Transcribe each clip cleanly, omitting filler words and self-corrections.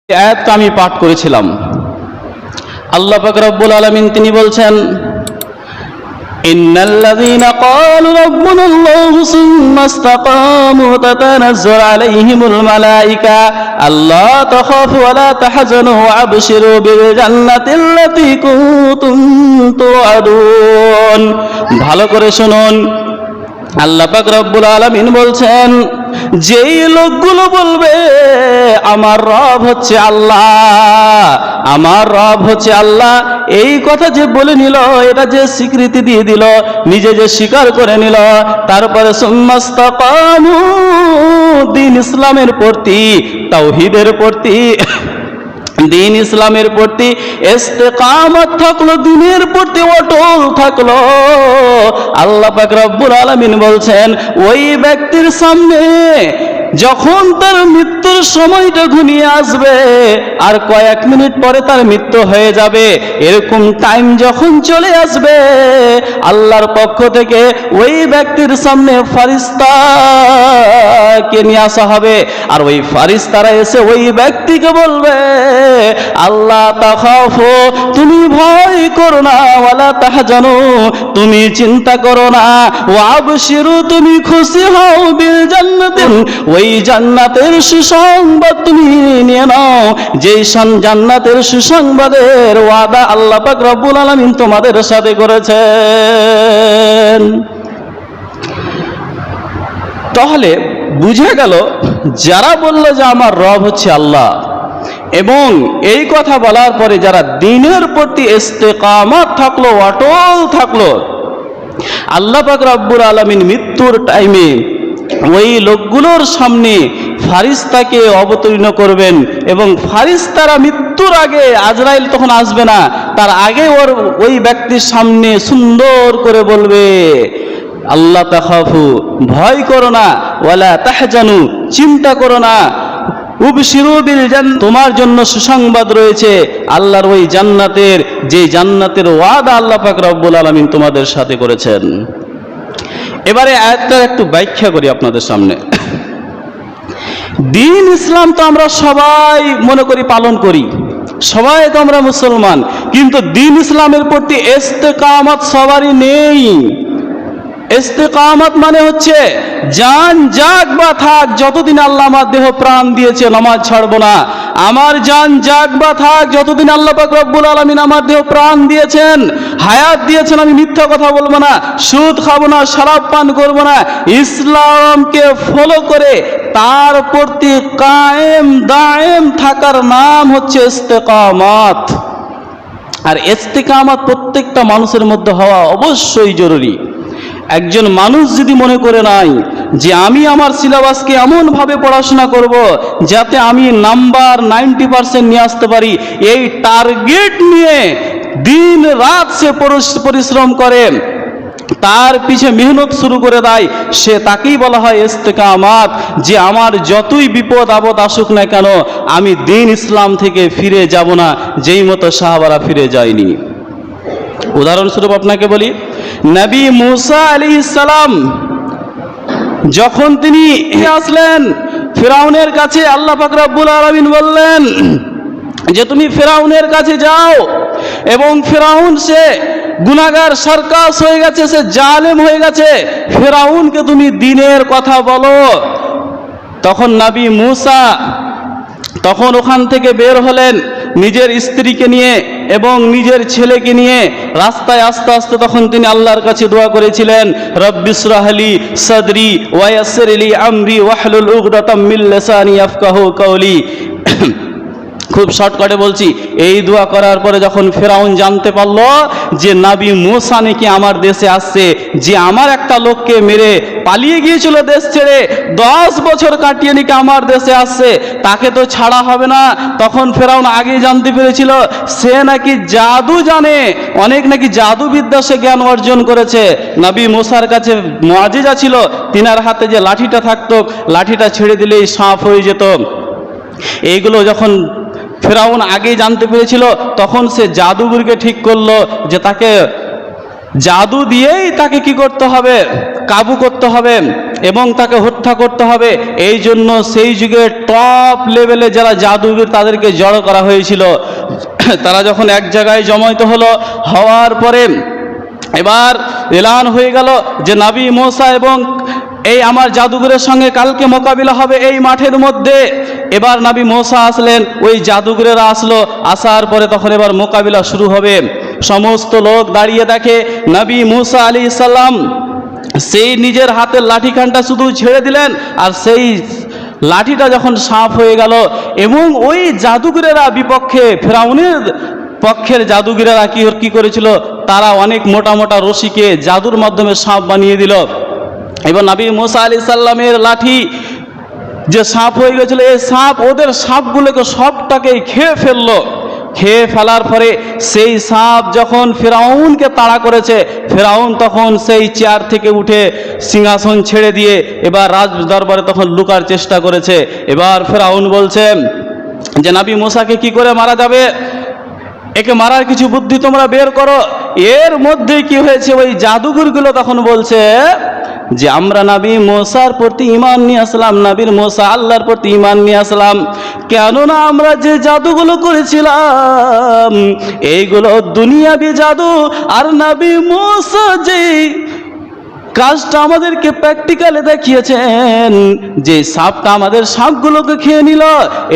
আয়াতটা আমি পাঠ করেছিলাম। আল্লাহ পাক রব্বুল আলামিন তিনি বলছেন, ইন্নাল্লাযীনা ক্বালু রাব্বুনাল্লাহু সুম্মা ইসতাকামু তাতানাজ্জালু আলাইহিমুল মালায়েকা আল্লা তাখাফু ওয়া লা তাহজানু ওয়া আবশিরু বিল জান্নাতিল্লাতী কুনতুম তুআদুন। ভালো করে শুনুন, আল্লাহ পাক রব্বুল আলামিন বলছেন, যেই লোকগুলো বলবে আমার রব হচ্ছে আল্লাহ, আমার রব হচ্ছে আল্লাহ, এই কথা যে বলে নিল, এটা যে স্বীকৃতি দিয়ে দিল, নিজে যে স্বীকার করে নিল, তারপরে সুম্মাস্তাকামু দ্বীন ইসলামের প্রতি, তাওহীদের প্রতি, দ্বীন ইসলামের প্রতি ইস্তেকামত থাকলো, দ্বীনের প্রতি অটল থাকলো, আল্লাহ পাক রব্বুল আলামিন বলছেন ওই ব্যক্তির সামনে যখন তার মৃত্যুর সময়টা ঘনিয়ে আসবে, আর কয়েক মিনিট পরে তার মৃত্যু হয়ে যাবে, এরকম টাইম যখন চলে আসবে, আল্লাহর পক্ষ থেকে ওই ব্যক্তির সামনে ফারিস্তাকে নিয়ে আসা হবে, আর ওই ফারিস্তারা এসে ওই ব্যক্তিকে বলবে, আল্লাহ তাখাফু, তুমি ভয় করো না, ওয়ালা তাহজানু, তুমি চিন্তা করো না, ওয়া আবশিরু, তুমি খুশি হও, বিল জান্নাতি, ওই জান্নাতের সুসংবাদ তুমি নিয়ে নাও, যেই জান্নাতের সুসংবাদের ওয়াদা আল্লাহ পাক রব্বুল আলামিন তোমাদের সাথে করেছেন। তাহলে বুঝে গেল, যারা বলল যে আমার রব হচ্ছে আল্লাহ, এবং এই কথা বলার পরে যারা দ্বীনের প্রতি ইস্তেকামত থাকলো, অটল থাকলো, আল্লাহ পাক রব্বুল আলামিন মৃত্যুর টাইমে ওই লোকগুলোর সামনে ফারিস্তাকে অবতীর্ণ করবেন, এবং ফারিস্তারা মৃত্যুর আগে, আজরাইল তখন আসবে না, তার আগে ওই ব্যক্তির সামনে সুন্দর করে বলবে, আল্লাহ তাখাফু, ভয় করো না, ওয়ালা তাহজানু, চিন্তা করো না, উবশিরু বিল জান্নাত, তোমার জন্য সুসংবাদ রয়েছে আল্লাহর ওই জান্নাতের, যে জান্নাতের ওয়াদা আল্লাহ পাক রব্বুল আলামিন তোমাদের সাথে করেছেন। এবারে আয়াতটার একটু ব্যাখ্যা করি আপনাদের সামনে। দ্বীন ইসলাম তো আমরা সবাই মনে করি পালন করি, সবাই তো আমরা মুসলমান, কিন্তু দ্বীন ইসলামের প্রতি ইস্তেকামত সবারই নেই। ইস্তেকামত মানে হচ্ছে জান যাক বা থাক, যতদিন আল্লাহ আমার দেহ প্রাণ দিয়েছে নামাজ ছাড়বো না, আমার জান যাক বা থাক, যতদিন আল্লাহ পাক রব্বুল আলামিন আমার দেহ প্রাণ দিয়েছেন, হায়াত দিয়েছেন, আমি মিথ্যা কথা বলবো না, সুদ খাবো না, শরাব পান করবো না, ইসলামকে ফলো করে তার প্রতি কায়েম দায়েম থাকার নাম হচ্ছে ইস্তেকামত। আর ইস্তেকামত প্রত্যেকটা মানুষের মধ্যে হওয়া অবশ্যই জরুরি। একজন মানুষ যদি মনে করে নাই যে আমি আমার সিলেবাসকে এমনভাবে পড়াশোনা করব যাতে আমি নাম্বার 90% নিয়ে আসতে পারি, এই টার্গেট নিয়ে দিন রাত সে পরিশ্রম করে, তার পিছে মেহনত শুরু করে দেয়, সে তাকেই বলা হয় ইস্তেকামত, যে আমার যতই বিপদ আপদ আসুক না কেন, আমি দ্বীন ইসলাম থেকে ফিরে যাব না, যেই মতো সাহাবারা ফিরে যায়নি। উদাহরণস্বরূপ আপনাকে বলি, নবী মুসা আলাইহিস সালাম যখন তিনি আসলেন ফিরাউনের কাছে, আল্লাহ পাক রব্বুল আলামিন বললেন যে তুমি ফিরাউনের কাছে যাও, এবং ফিরাউন সে গুনাহগার সরকার হয়ে গেছে, সে জালেম হয়ে গেছে, ফিরাউনকে তুমি দ্বীনের কথা বলো। তখন নবী মুসা তখন ওখান থেকে বের হলেন নিজের স্ত্রীকে নিয়ে এবং নিজের ছেলেকে নিয়ে রাস্তায় আস্তে আস্তে তখন তিনি আল্লাহর কাছে দোয়া করেছিলেন, রব্বিশরাহ লি সাদরি ওয়া ইয়াসসির লি আমরি ওয়াহলুল উকদাতাম মিন লিসানি ইয়াফকাহু কাওলি। খুব শর্টকাটে বলছি, এই দোয়া করার পরে যখন ফিরাউন জানতে পারল যে নবী মুসা নাকি আমার দেশে আসছে, যে আমার একটা লোককে মেরে পালিয়ে গিয়েছিল দেশ ছেড়ে, 10 বছর কাটিয়ে নাকি আমার দেশে আসছে, তাকে তো ছাড়া হবে না। তখন ফিরাউন আগে জানতে পেরেছিল সে নাকি জাদু জানে, অনেক নাকি জাদুবিদ্যা সে জ্ঞান অর্জন করেছে। নবী মুসার কাছে মুআজিজা ছিল, তিনার হাতে যে লাঠিটা থাকতো, লাঠিটা ছেড়ে দিলেই সাপ হয়ে যেত। এইগুলো যখন ফিরাউন আগেই জানতে পেরেছিল, তখন সে জাদুঘরকে ঠিক করলো যে তাকে জাদু দিয়েই তাকে কি করতে হবে, কাবু করতে হবে এবং তাকে হত্যা করতে হবে। এই জন্য সেই যুগে টপ লেভেলে যারা জাদুবিদ তাদেরকে জড়ো করা হয়েছিল। তারা যখন এক জায়গায় জমায়েত হলো, হওয়ার পরে এবার এলান হয়ে গেল যে নবী মুসা এবং এই আমার জাদুঘরের সঙ্গে কালকে মোকাবিলা হবে এই মাঠের মধ্যে। এবার নবী মুসা আসলেন, ওই জাদুঘরেরা আসলো, আসার পরে তখন এবার মোকাবিলা শুরু হবে। সমস্ত লোক দাঁড়িয়ে দেখে নবী মুসা আলাইহিস সালাম সেই নিজের হাতের লাঠিখানটা শুধু ছেড়ে দিলেন, আর সেই লাঠিটা যখন সাপ হয়ে গেল এবং ওই জাদুঘরেরা বিপক্ষে ফেরাউনের পক্ষের জাদুঘরেরা কি করেছিল, তারা অনেক মোটা মোটা রশিকে জাদুর মাধ্যমে সাপ বানিয়ে দিল। এবার নবী মুসা আলাইহিস সালামের লাঠি যে সাপ হয়ে গেছিল, এই সাপ ওদের সাপগুলোকে সবটাকেই খেয়ে ফেললো। খেয়ে ফেলার পরে সেই সাপ যখন ফেরাউনকে তাড়া করেছে, ফেরাউন তখন সেই চেয়ার থেকে উঠে সিংহাসন ছেড়ে দিয়ে এবার রাজ দরবারে তখন লুকার চেষ্টা করেছে। এবার ফেরাউন বলছে যে নবী মুসাকে কি করে মারা যাবে, একে মারার কিছু বুদ্ধি তোমরা বের করো। এর মধ্যে কি হয়েছে, ওই জাদুঘরগুলো তখন বলছে যে আমরা নবী মুসার প্রতি ঈমান নিয়ে আসলাম, নবীর মুসা আল্লাহর প্রতি ঈমান নিয়ে আসলাম, কেননা আমরা যে জাদুগুলো করেছিলাম এইগুলো দুনিয়াবি জাদু, আর নবী মুসা যে কাজটা আমাদেরকে প্র্যাকটিক্যালে দেখিয়েছেন, যে সাপটা আমাদের সাপগুলোকে খেয়ে নিল,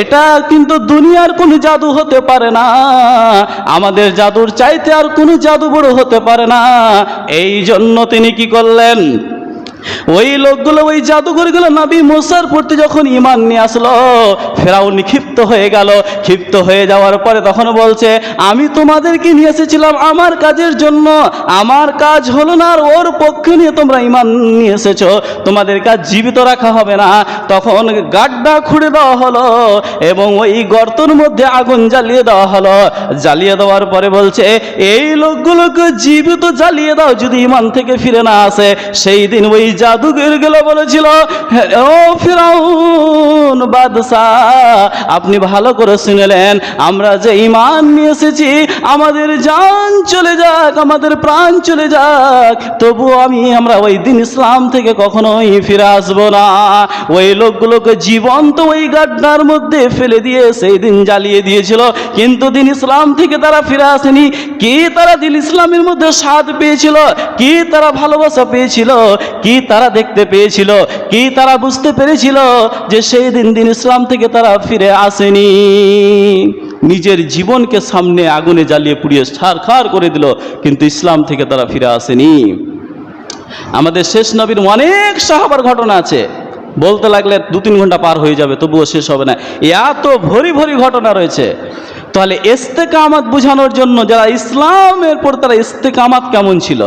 এটা কিন্তু দুনিয়ার কোনো জাদু হতে পারে না, আমাদের জাদুর চাইতে আর কোনো জাদু বড় হতে পারে না। এই জন্য তিনি কি করলেন, ওই লোকগুলো ওই জাদুঘরগুলো নবী মুসার প্রতি যখন ঈমান নিয়ে আসলো, ফেরাউন ক্ষিপ্ত হয়ে গেল। ক্ষিপ্ত হয়ে যাওয়ার পরে তখন বলছে আমি তোমাদেরকে নিয়ে এসেছিলাম আমার কাজের জন্য, আমার কাজ হলো না, আর ওর পক্ষে নিয়ে তোমরা ঈমান নিয়ে এসেছো, তোমাদের কাজ জীবিত রাখা হবে না। তখন গাড্ডা খুঁড়ে দেওয়া হলো এবং ওই গর্তের মধ্যে আগুন জ্বালিয়ে দেওয়া হলো। জ্বালিয়ে দেওয়ার পরে বলছে এই লোকগুলোকে জীবিত জ্বালিয়ে দাও, যদি ঈমান থেকে ফিরে না আসে। সেই দিন ওই জাদুঘরগুলো বলেছিল, ও ফিরাউন বাদশাহ, আপনি ভালো করে শুনলেন, আমরা যে ঈমান নিয়ে এসেছি, আমাদের জান চলে যাক, আমাদের প্রাণ চলে যাক, তবুও আমরা ওই দিন ইসলাম থেকে কখনোই ফিরে আসবো না। ওই লোকগুলোকে জীবন্ত ওই গাড্ডার মধ্যে ফেলে দিয়ে সেই দিন জ্বালিয়ে দিয়েছিল, কিন্তু দিন ইসলাম থেকে তারা ফিরে আসেনি। কি তারা দিন ইসলামের মধ্যে স্বাদ পেয়েছিল, কি তারা ভালোবাসা পেয়েছিল, কি তারা দেখতে পেয়েছিল, কি তারা বুঝতে পেরেছিল যে সেই দিন দিন ইসলাম থেকে তারা ফিরে আসেনি। নিজের জীবনকে সামনে আগুনে জ্বালিয়ে পুড়িয়ে ছারখার করে দিল, কিন্তু ইসলাম থেকে তারা ফিরে আসেনি। আমাদের শেষ নবীর অনেক সাহাবার ঘটনা আছে, বলতে লাগলে 2-3 ঘন্টা পার হয়ে যাবে, তবুও শেষ হবে না, এত ভরি ভরি ঘটনা রয়েছে। তাহলে ইস্তেকামাত বোঝানোর জন্য যারা ইসলামের পর তারা ইস্তেকামাত কেমন ছিল।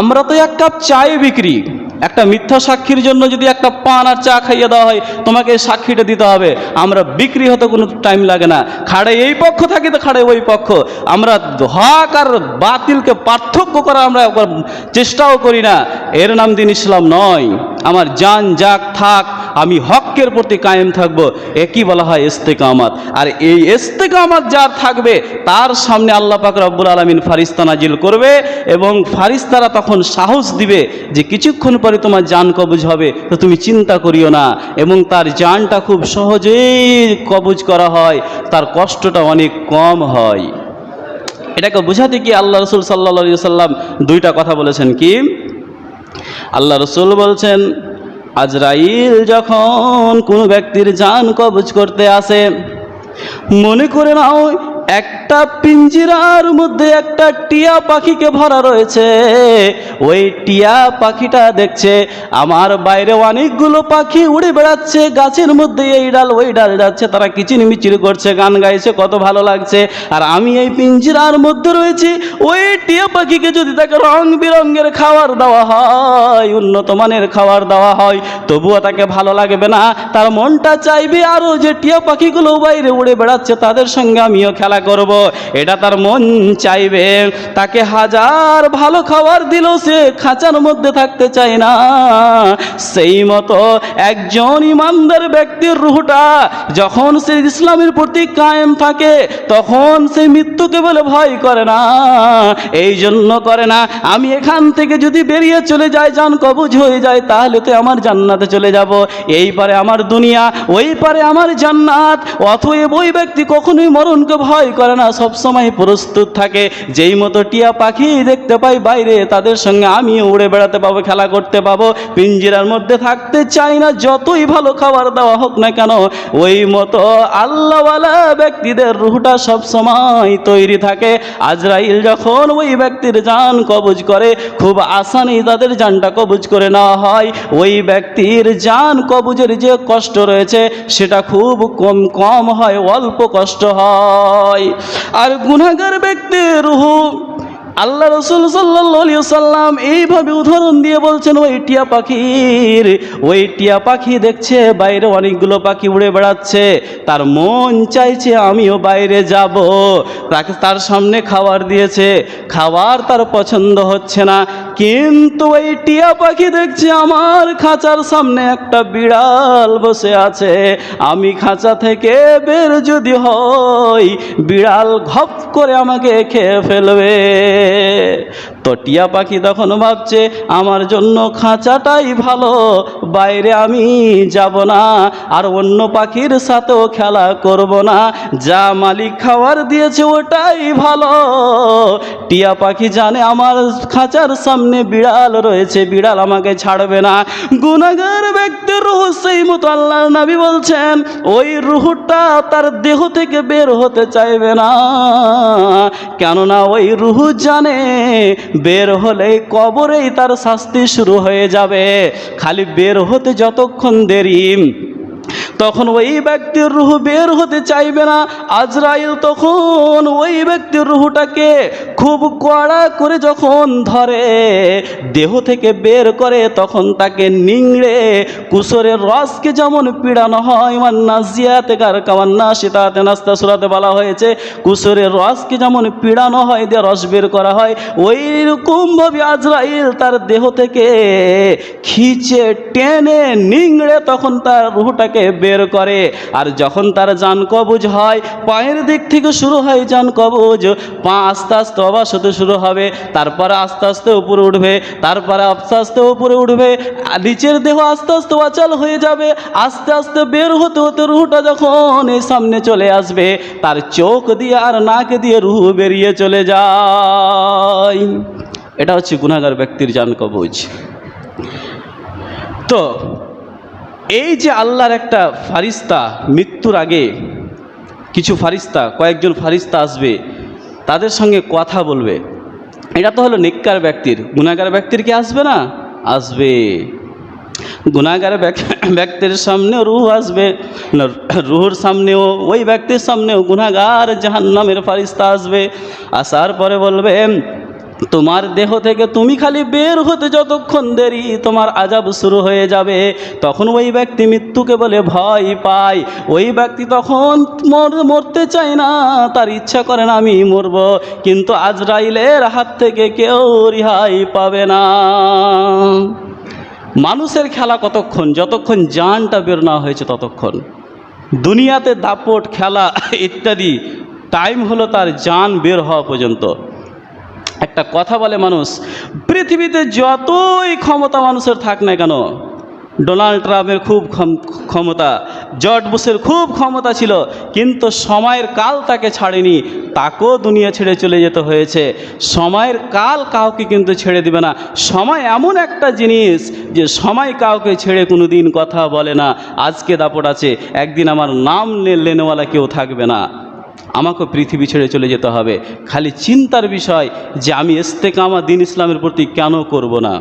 আমরা তো এক কাপ চায়ে বিক্রি, একটা মিথ্যা সাক্ষীর জন্য যদি একটা পান আর চা খাইয়ে দেওয়া হয়, তোমাকে সাক্ষীটা দিতে হবে। আমরা বিক্রি হতে কোনো টাইম লাগে না, খাড়ে এই পক্ষ থাকি তো খাড়ে ওই পক্ষ, আমরা হক আর বাতিলকে পার্থক্য করা আমরা চেষ্টাও করি না। এর নাম দিন ইসলাম নয়। আমার জান যাক থাক, আমি হকের প্রতি কায়েম থাকব, একই বলা হয় ইস্তেকামাত। আর এই ইস্তেকামাত যার থাকবে তার সামনে আল্লাহ পাক রব্বুল আলামিন ফারিস্তা নাজিল করবে এবং ফারিস্তারা তখন সাহস দিবে যে কিছুক্ষণ পরে তোমার জান কবজ হবে, তো তুমি চিন্তা করিও না। এবং তার জানটা খুব সহজেই কবজ করা হয়, তার কষ্টটা অনেক কম হয়। এটাকে বোঝাতে কি আল্লাহ রসুল সাল্লাল্লাহু আলাইহি সাল্লাম 2টা কথা বলেছেন। কি আল্লাহ রসুল বলছেন, আজরাইল যখন কোনো ব্যক্তির জান কবজ করতে আসে, মনে করে নাও একটা পিঞ্জিরার মধ্যে একটা টিয়া পাখিকে ভরা রয়েছে। ওই টিয়া পাখিটা দেখছে আমার বাইরে অনেকগুলো পাখি উড়ে বেড়াচ্ছে, গাছের মধ্যে এই ডাল ওই ডাল যাচ্ছে, তারা কিচিরমিচির করছে, গান গাইছে, কত ভালো লাগছে। আর আমি এই পিঞ্জিরার মধ্যে রয়েছি। ওই টিয়া পাখিকে যদি তাকে রং বেরঙের খাবার দেওয়া হয়, উন্নত মানের খাবার দেওয়া হয়, তবুও তাকে ভালো লাগবে না। তার মনটা চাইবে আরও যে টিয়া পাখিগুলো বাইরে উড়ে বেড়াচ্ছে তাদের সঙ্গে আমিও খেলা করব, এটা তার মন চাইবে। তাকে হাজার ভালো খাবার দিলেও সে খাঁচার মধ্যে থাকতে চায় না। সেই মতো একজন ইমানদার ব্যক্তির রূহটা যখন সে ইসলামের প্রতি কায়েম থাকে তখন সে মৃত্যুকে বলে ভয় করে না। এই জন্য করে না, আমি এখান থেকে যদি বেরিয়ে চলে যাই, জান কবজ হয়ে যায়, তাহলে তো আমার জান্নাতে চলে যাব, এই পারে আমার দুনিয়া, ওই পারে আমার জান্নাত। অতএব ওই ব্যক্তি কখনোই মরণকে ভয় করে না, সবসময় প্রস্তুত থাকে। যেই মতো টিয়া পাখি দেখতে পাই বাইরে, তাদের সঙ্গে আমিও উড়ে বেড়াতে পাবো, খেলা করতে পাবো, পিঞ্জিরার মধ্যে থাকতে চাই না, যতই ভালো খাবার দেওয়া হোক না কেন। ওই মতো আল্লাহওয়ালা ব্যক্তিদের রূহটা সবসময় তৈরি থাকে। আজরাইল যখন ওই ব্যক্তির জান কবজ করে, খুব আসানি তাদের জানটা কবজ করে নেওয়া হয়। ওই ব্যক্তির জান কবজের যে কষ্ট রয়েছে সেটা খুব কম হয়, অল্প কষ্ট হয়। আর গুনাহগার ব্যক্তির রূহ আল্লাহ রসুল সাল্লাল্লাহু আলাইহি ওয়াসাল্লাম এইভাবে উদাহরণ দিয়ে বলছেন, ওই টিয়া পাখি দেখছে বাইরে অনেকগুলো পাখি উড়ে বেড়াচ্ছে, তার মন চাইছে আমিও বাইরে যাব। তার সামনে খাবার দিয়েছে, খাবার তার পছন্দ হচ্ছে না, কিন্তু ওই টিয়া পাখি দেখছে আমার খাঁচার সামনে একটা বিড়াল বসে আছে, আমি খাঁচা থেকে বের যদি হই বিড়াল ঘপ করে আমাকে খেয়ে ফেলবে। তো টিয়া পাখি তখন ভাবছে আমার জন্য খাঁচাটাই ভালো, বাইরে আমি যাব না, আর অন্য পাখির সাথেও খেলা করব না, যা মালিক খাবার দিয়েছে ওটাই ভালো। টিয়া পাখি জানে আমার খাঁচার সামনে বিড়াল রয়েছে, বিড়াল আমাকে ছাড়বে না। গুনাহগার ব্যক্তির রূহ সেই মতো আল্লাহর নবী বলছেন ওই রূহটা তার দেহ থেকে বের হতে চাইবে না, কেননা ওই রূহ জানে বের হলে কবরেই তার শাস্তি শুরু হয়ে যাবে। খালি বের হতে যতক্ষণ দেরি, তখন ওই ব্যক্তির রূহ বের হতে চাইবে না। আজরাইল তখন ওই ব্যক্তির রূহটাকে খুব কড়া করে যখন ধরে দেহ থেকে বের করে, তখন তাকে নিংড়ে কুসরের রসকে যেমন পিড়ানো হয়, নাজিয়াতে কারকামান্না শীতাতে নাস্তা সুরাতে বলা হয়েছে, কুসরের রসকে যেমন পিড়ানো হয় দিয়ে রস বের করা হয়, ওই রকমভাবে আজরাইল তার দেহ থেকে খিচে টেনে নিংড়ে তখন তার রূহটাকে বের করে। আর যখন তার জান কবজ হয়, পায়ের দিক থেকে শুরু হয় জান কবজ, পা আস্তে আস্তে অবাস হতে শুরু হবে, তারপরে আস্তে আস্তে উপরে উঠবে, তারপরে আস্তে আস্তে উপরে উঠবে, নিচের দেহ আস্তে আস্তে অচল হয়ে যাবে, আস্তে আস্তে বের হতে হতে রুহটা যখন এই সামনে চলে আসবে, তার চোখ দিয়ে আর নাক দিয়ে রুহ বেরিয়ে চলে যায়। এটা হচ্ছে গুনাহগার ব্যক্তির জান কবজ। তো এই যে আল্লাহর একটা ফারিস্তা, মৃত্যুর আগে কিছু ফারিস্তা, কয়েকজন ফারিস্তা আসবে, তাদের সঙ্গে কথা বলবে। এটা তো হলো নেককার ব্যক্তির। গুনাহগার ব্যক্তির কি আসবে না? আসবে। গুনাহগার ব্যক্তির সামনেও রূহ আসবে, রূহর সামনেও, ওই ব্যক্তির সামনেও গুনাহগার জাহান্নামের ফারিস্তা আসবে। আসার পরে বলবে তোমার দেহ থেকে তুমি খালি বের হতে যতক্ষণ দেরি তোমার আযাব শুরু হয়ে যাবে। তখন ওই ব্যক্তি মৃত্যুকে বলে ভয় পায়, ওই ব্যক্তি তখন মরতে চায় না, তার ইচ্ছা করে না আমি মরব, কিন্তু আজরাইলের হাত থেকে কেউ রেহাই পাবে না। মানুষের খেলা কতক্ষণ? যতক্ষণ জানটা বের না হয়েছে ততক্ষণ। দুনিয়াতে দাপট, খেলা ইত্যাদি টাইম হলো তার জান বের হওয়া পর্যন্ত। একটা কথা বলে মানুষ, পৃথিবীতে যতই ক্ষমতা মানুষের থাক না কেন, ডোনাল্ড ট্রাম্পের খুব ক্ষমতা, জর্জ বুশের খুব ক্ষমতা ছিল, কিন্তু সময়ের কাল তাকে ছাড়েনি, তাকেও দুনিয়া ছেড়ে চলে যেতে হয়েছে। সময়ের কাল কাউকে কিন্তু ছেড়ে দিবে না। সময় এমন একটা জিনিস যে সময় কাউকে ছেড়ে কোনো দিন কথা বলে না। আজকে দাপট আছে, একদিন আমার নাম লেনেওয়ালা কেউ থাকবে না, আমাকে পৃথিবী ছেড়ে চলে যেতে হবে। খালি চিন্তার বিষয় যে আমি ইস্তেকামা দিন ইসলামের প্রতি কেন করব না।